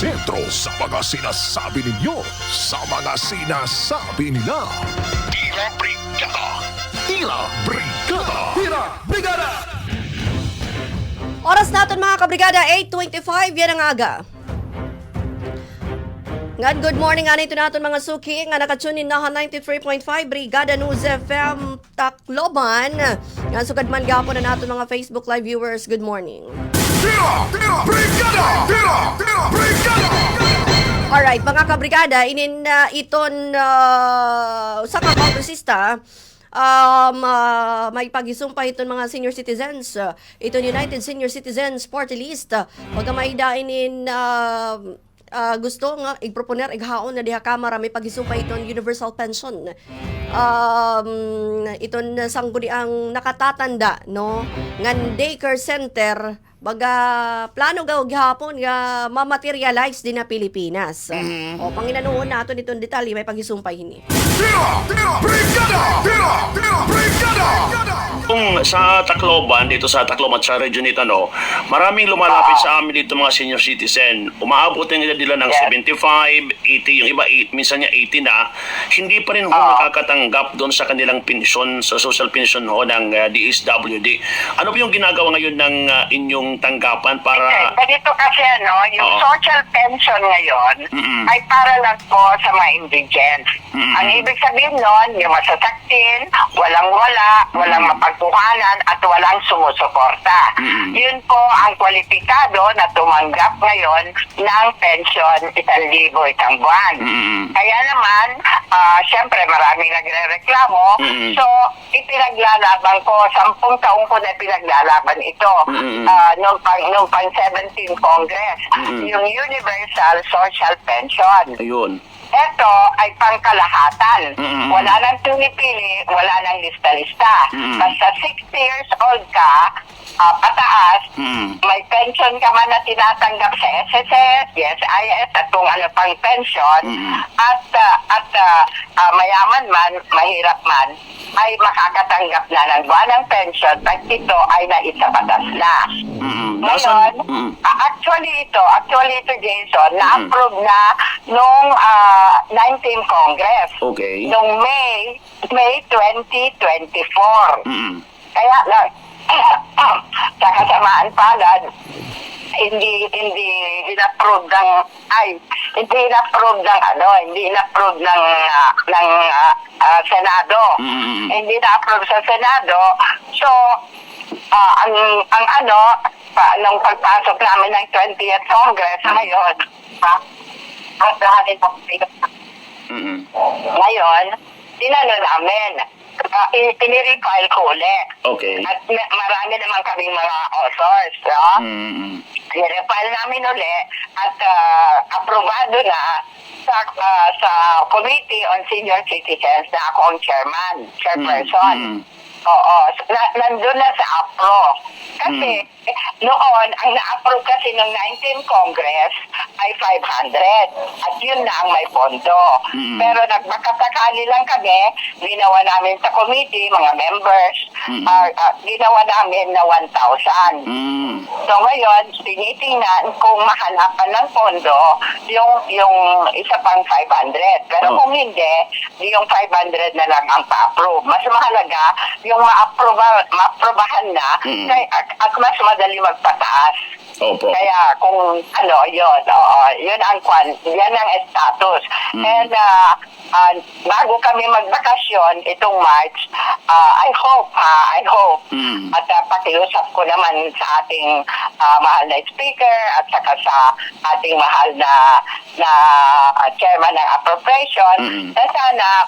sentro sa mga sinasabi ninyo, sa mga sinasabi nila. Tila Brigada! Tila Brigada! Tila Brigada! Oras natin mga kabrigada, 8:25, yan ang aga. Nga, good morning, anay ito natin mga suki, nga nakatunin na 93.5, Brigada News FM Tacloban. Nga, sugad man gapon na natin mga Facebook Live viewers, good morning. Tila Brigada! Tila Brigada! Alright, mga kabrigada, inin iton sa kongresista, may pag-isumpay iton mga senior citizens. Iton United Senior Citizens Party List. Pagka may dainin gusto nga igproponer ighaon na diha kamara may pag-isumpay iton universal pension. Iton sangguni ang nakatatanda no ngan daycare center baga plano gaw gihapon nga ma-materialize din na Pilipinas. O panginanuon naton itong detalye may pag-isumpay hini. Tila Brigada! Tila Brigada! Kung sa Tacloban, dito sa Tacloban sa region nito, maraming lumalapit sa amin dito mga senior citizen. Umaabot na nila ng 75, 80, yung iba minsan niya 80 na. Hindi pa rin nakakatanggap doon sa kanilang pensyon, sa social pension ng DSWD. Ano po yung ginagawa ngayon ng inyong tanggapan para... Ganito kasi yung social pension ngayon ay para lang po sa mga indigent. Ang ibig sabihin nun, yung masasaktin, walang mapagkuhanan at walang sumusuporta. Yun po ang kwalipikado na tumanggap ngayon ng pension 1,000 isang buwan. Kaya naman, syempre maraming nagre-reklamo. So, ipinaglalaban ko, 10 taong ko na pinaglalaban ito. Nung pang 17 Congress, yung Universal Social Pension. Ayun. Ito ay pangkalahatan. Wala nang pinipili, wala nang lista-lista. Basta 60 years old ka, pataas, may pension ka man na tinatanggap sa SSS, SIS, at kung ano pang pension, at mayaman man, mahirap man, ay makakatanggap na ng buwanang pension pag ito ay naisabatas na. Ngayon, actually ito Jason, na-approve na nung 19th Congress. Okay. Nung May 2024. Kaya lang, sa kasamaan palad, hindi in-approve ng Senado. Hindi na-approve sa Senado. So, nung pagpasok namin ng 20th Congress ngayon, ngayon, tinano namin, pinirefile ko ulit. Okay. At marami naman kaming mga authors, pinirefile namin ulit at aprobado na sa Committee on Senior Citizens na ako ang chairperson. Oo, nandun na sa APRO. Kasi noon, ang na-approve kasi ng 19th Congress ay 500. At yun na ang may pondo. Pero nagmakasakali lang kami, ginawa namin sa committee, mga members, ginawa namin na 1,000. So ngayon, tinitingnan kung mahanapan ng pondo yung isa pang 500. Pero kung hindi, yung 500 na lang ang pa-approve. Mas mahalaga yung ma-approbahan na at mas madali magpataas. Opo. Kaya kung yun ang yan ang status. And bago kami magbakasyon itong March, I hope at pakiusap ko naman sa ating mahal na speaker at saka sa ating mahal na chairman ng appropriation na sana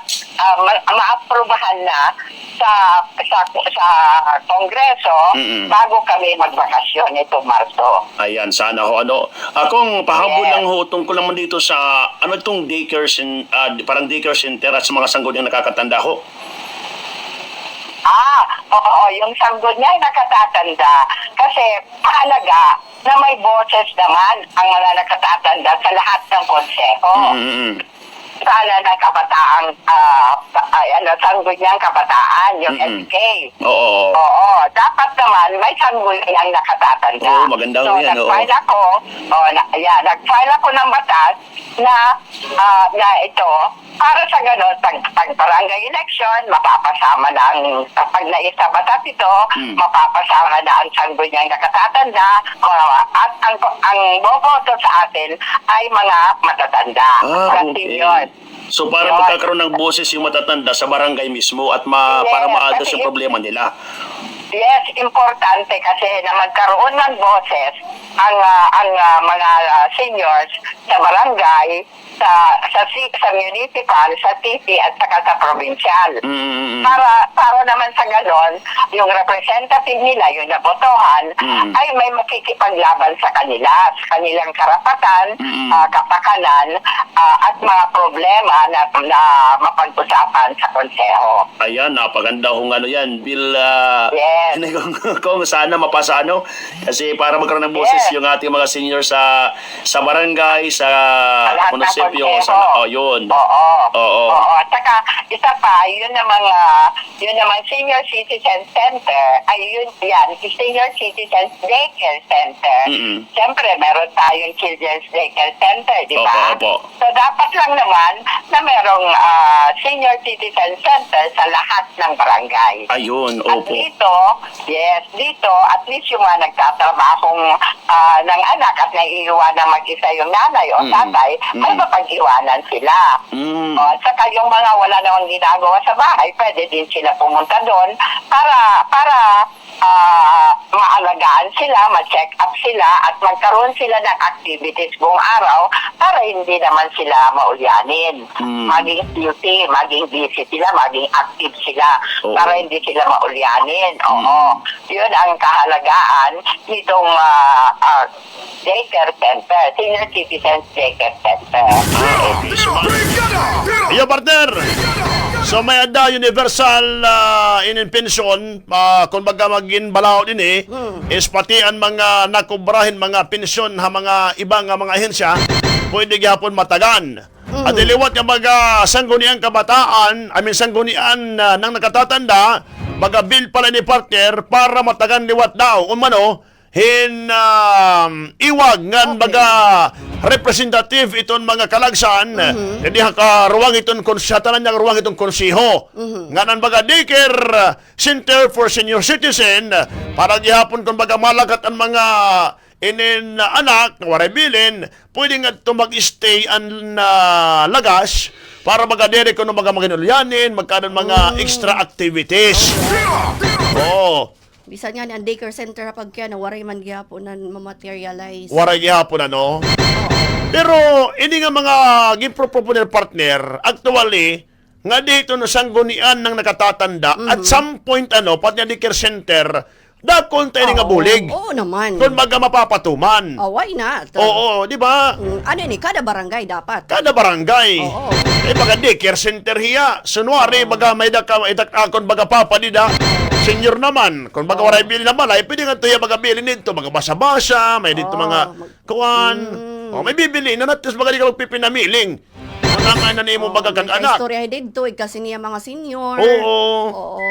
ma-aprobahan na sa Kongreso bago kami magbakasyon itong Marso. Ayan, sana ho. Akong pahabol lang ho tungkol naman dito sa itong daycare parang daycare center at sa mga sanggol yung nakakatanda ho. Oo, yung sanggol niya ay nakatatanda kasi mahalaga na may boses naman ang mga nakatatanda sa lahat ng konseho. sana ng kabataang, sangguniang kabataan, yung SK. Oo. Oo, dapat naman may sangguniang nakatatanda. Oo, maganda ho yan, oo. Nag-file ako, nag-file ako ng batas na ito, para sa gano'n, pag barangay election, mapapasama na pag naisa batas ito, mapapasama na ang sangguniang nakatatanda, at ang boboto sa atin ay mga matatanda. Okay. Yun. So para Yun. magkakaroon ng boses yung matatanda sa barangay mismo at Yes, para ma-address kasi yung problema nila. Yes, importante kasi na magkaroon ng boses ang mga seniors sa barangay, sa municipal, sa city at saka sa provincial. Para naman sa ganon, yung representative nila, yung nabotohan, ay may makikipaglaban sa kanila, sa kanilang karapatan, kapakanan, at mga problema na mapag-usapan sa konseho. Ayan, napaganda kung ano yan. Bill, Yes. kung sana mapasa kasi para magkaroon ng boses Yes. yung ating mga senior sa barangay, sa Lahat ng munisipyo, konseho. yun. Oo. Oo. At saka, isa pa, yun namang Senior Citizen Center, ay yun yan, Senior Citizen Daycare Center. Siyempre, meron tayong Children's Daycare Center, di ba? Opo. So, dapat lang naman na merong Senior Citizen Center sa lahat ng barangay. Ayun, At opo. dito, at least yung mga nagtatrabahong ng anak at naiiwanan mag-isa yung nanay o tatay, ay mapag-iwanan sila. At saka yung mga wala namang ginagawa sa bahay, pwede din sila pumunta doon para maalagaan sila, ma-check up sila, at magkaroon sila ng activities buong araw para hindi naman sila maulyanin. Maging duty, maging busy sila, maging active sila, Oo. para hindi sila maulyanin. Oo. Yun ang kahalagaan nitong daycare center, Senior Citizens Daycare Center. Iyo, partner! So may ada universal pension, kung baga maging balaw din is pati ang mga nakubrahin mga pensyon ha mga ibang mga ahensya, pwede gyapon matagan. At iliwat nga mga sangguniang kabataan, sanggunian ng nakatatanda, baga bill pala ni partner para matagan liwat daw. Umano, iwag ngan baga representative iton mga kalagsan, hindi karuwang iton konsyatanan niya karuwang itong konsiho. Nganan baga daycare center for senior citizen, para gihapon kung baga malakat ang mga anak na waray bilin, pwede nga ito mag-stay ang lagas para magadere ko ng mga maginulyanin, magkaroon mga extra activities. Oo. Bisan nga ni ang daycare center pag kaya na waray man gyapon nan ma-materialize. Waray gihapon Pero ini nga mga giproponer partner, actually, nga dito no sanggunian ng nakatatanda, at some point pati nga daycare center, dakon tayo nga bulig. Oo naman. Kung baga mapapatuman. Why not? Oo, di ba? Ano ni kada barangay dapat. Kada barangay. Oo. Baga daycare center hiya. Sunwari, baga may kung baga papadida. Senior naman. Kung baga waray bili naman, ay pwede nga ito yung baga bili nito. Baga basa-basa, may dito mga kuwan. May bibili na natin, baga di ka magpipinamiling. Ang nga na mo baga kang anak. Istorya dito kasi niya mga senior. Oo. Oo.